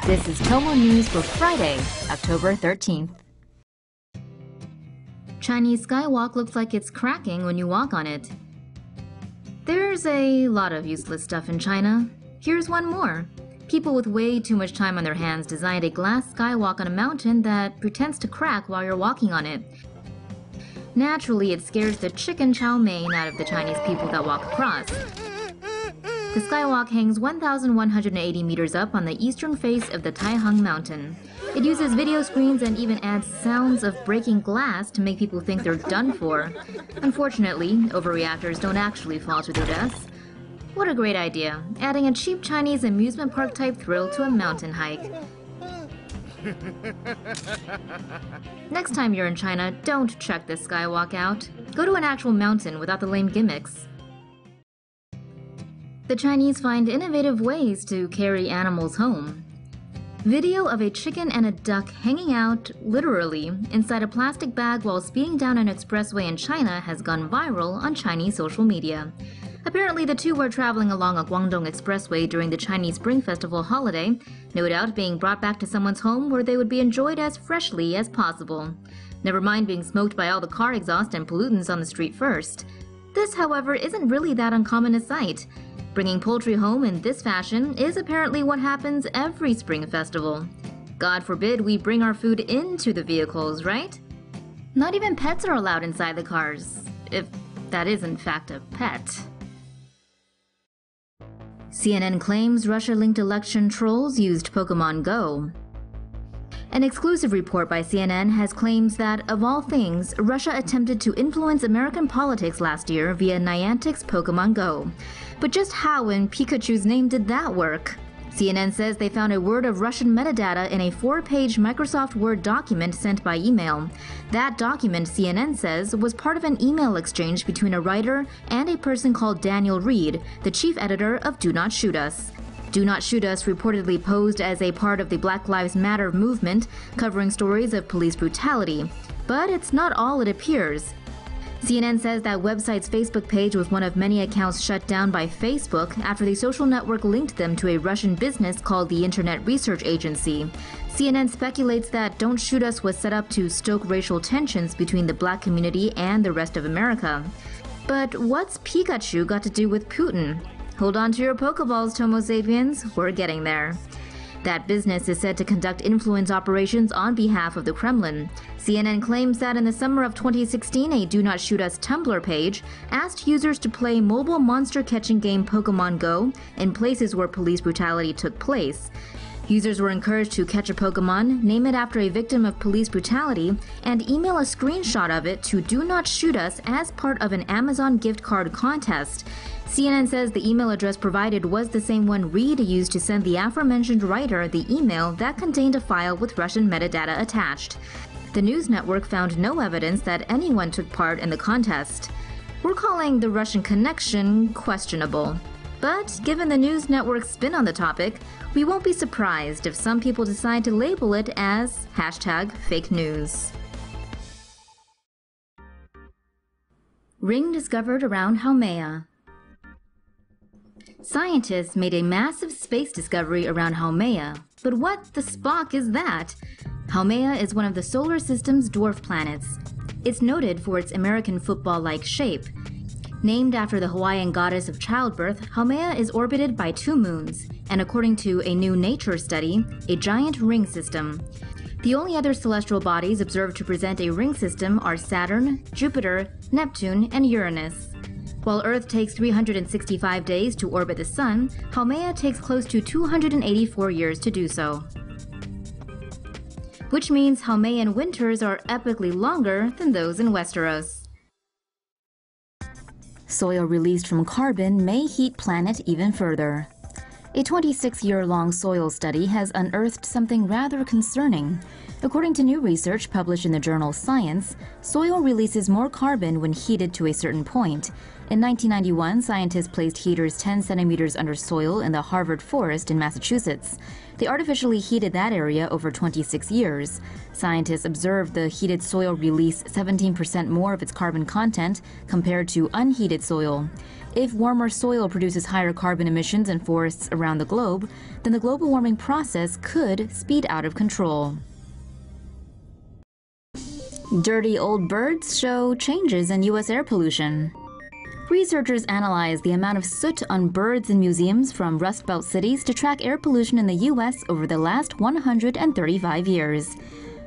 This is Tomo News for Friday, October 13th. Chinese skywalk looks like it's cracking when you walk on it. There's a lot of useless stuff in China. Here's one more. People with way too much time on their hands designed a glass skywalk on a mountain that pretends to crack while you're walking on it. Naturally, it scares the chicken chow mein out of the Chinese people that walk across. The skywalk hangs 1,180 meters up on the eastern face of the Taihang Mountain. It uses video screens and even adds sounds of breaking glass to make people think they're done for. Unfortunately, overreactors don't actually fall to their deaths. What a great idea, adding a cheap Chinese amusement park type thrill to a mountain hike. Next time you're in China, don't check this skywalk out. Go to an actual mountain without the lame gimmicks. The Chinese find innovative ways to carry animals home. Video of a chicken and a duck hanging out, literally, inside a plastic bag while speeding down an expressway in China has gone viral on Chinese social media. Apparently, the two were traveling along a Guangdong expressway during the Chinese Spring Festival holiday, no doubt being brought back to someone's home where they would be enjoyed as freshly as possible. Never mind being smoked by all the car exhaust and pollutants on the street first. This, however, isn't really that uncommon a sight. Bringing poultry home in this fashion is apparently what happens every Spring Festival. God forbid we bring our food into the vehicles, right? Not even pets are allowed inside the cars, if that is in fact a pet. CNN claims Russia-linked election trolls used Pokémon Go. An exclusive report by CNN has claims that, of all things, Russia attempted to influence American politics last year via Niantic's Pokémon Go. But just how in Pikachu's name did that work? CNN says they found a word of Russian metadata in a 4-page Microsoft Word document sent by email. That document, CNN says, was part of an email exchange between a writer and a person called Daniel Reed, the chief editor of Do Not Shoot Us. Do Not Shoot Us reportedly posed as a part of the Black Lives Matter movement, covering stories of police brutality. But it's not all it appears. CNN says that website's Facebook page was one of many accounts shut down by Facebook after the social network linked them to a Russian business called the Internet Research Agency. CNN speculates that Don't Shoot Us was set up to stoke racial tensions between the black community and the rest of America. But what's Pikachu got to do with Putin? Hold on to your Pokeballs, Tomo Sapiens, we're getting there. That business is said to conduct influence operations on behalf of the Kremlin. CNN claims that in the summer of 2016, a Do Not Shoot Us Tumblr page asked users to play mobile monster-catching game Pokémon Go in places where police brutality took place. Users were encouraged to catch a Pokemon, name it after a victim of police brutality, and email a screenshot of it to Do Not Shoot Us as part of an Amazon gift card contest. CNN says the email address provided was the same one Reed used to send the aforementioned writer the email that contained a file with Russian metadata attached. The news network found no evidence that anyone took part in the contest. We're calling the Russian connection questionable. But given the news network's spin on the topic, we won't be surprised if some people decide to label it as #fake news. Ring discovered around Haumea. Scientists made a massive space discovery around Haumea. But what the Spock is that? Haumea is one of the solar system's dwarf planets. It's noted for its American football-like shape. Named after the Hawaiian goddess of childbirth, Haumea is orbited by 2 moons, and according to a new Nature study, a giant ring system. The only other celestial bodies observed to present a ring system are Saturn, Jupiter, Neptune, and Uranus. While Earth takes 365 days to orbit the Sun, Haumea takes close to 284 years to do so. Which means Haumean winters are epically longer than those in Westeros. Soil released from carbon may heat planet even further. A 26-year-long soil study has unearthed something rather concerning. According to new research published in the journal Science, soil releases more carbon when heated to a certain point, In 1991, scientists placed heaters 10 centimeters under soil in the Harvard forest in Massachusetts. They artificially heated that area over 26 years. Scientists observed the heated soil release 17% more of its carbon content compared to unheated soil. If warmer soil produces higher carbon emissions in forests around the globe, then the global warming process could speed out of control. Dirty old birds show changes in U.S. air pollution. Researchers analyzed the amount of soot on birds in museums from Rust Belt cities to track air pollution in the U.S. over the last 135 years.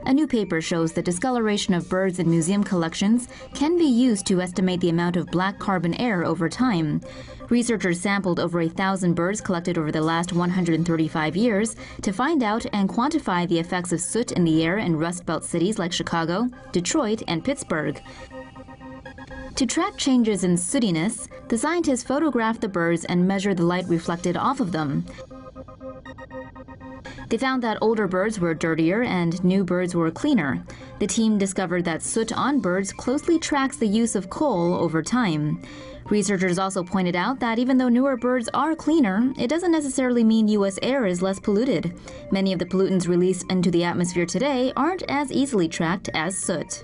A new paper shows the discoloration of birds in museum collections can be used to estimate the amount of black carbon air over time. Researchers sampled over 1,000 birds collected over the last 135 years to find out and quantify the effects of soot in the air in Rust Belt cities like Chicago, Detroit, and Pittsburgh. To track changes in sootiness, the scientists photographed the birds and measured the light reflected off of them. They found that older birds were dirtier and new birds were cleaner. The team discovered that soot on birds closely tracks the use of coal over time. Researchers also pointed out that even though newer birds are cleaner, it doesn't necessarily mean U.S. air is less polluted. Many of the pollutants released into the atmosphere today aren't as easily tracked as soot.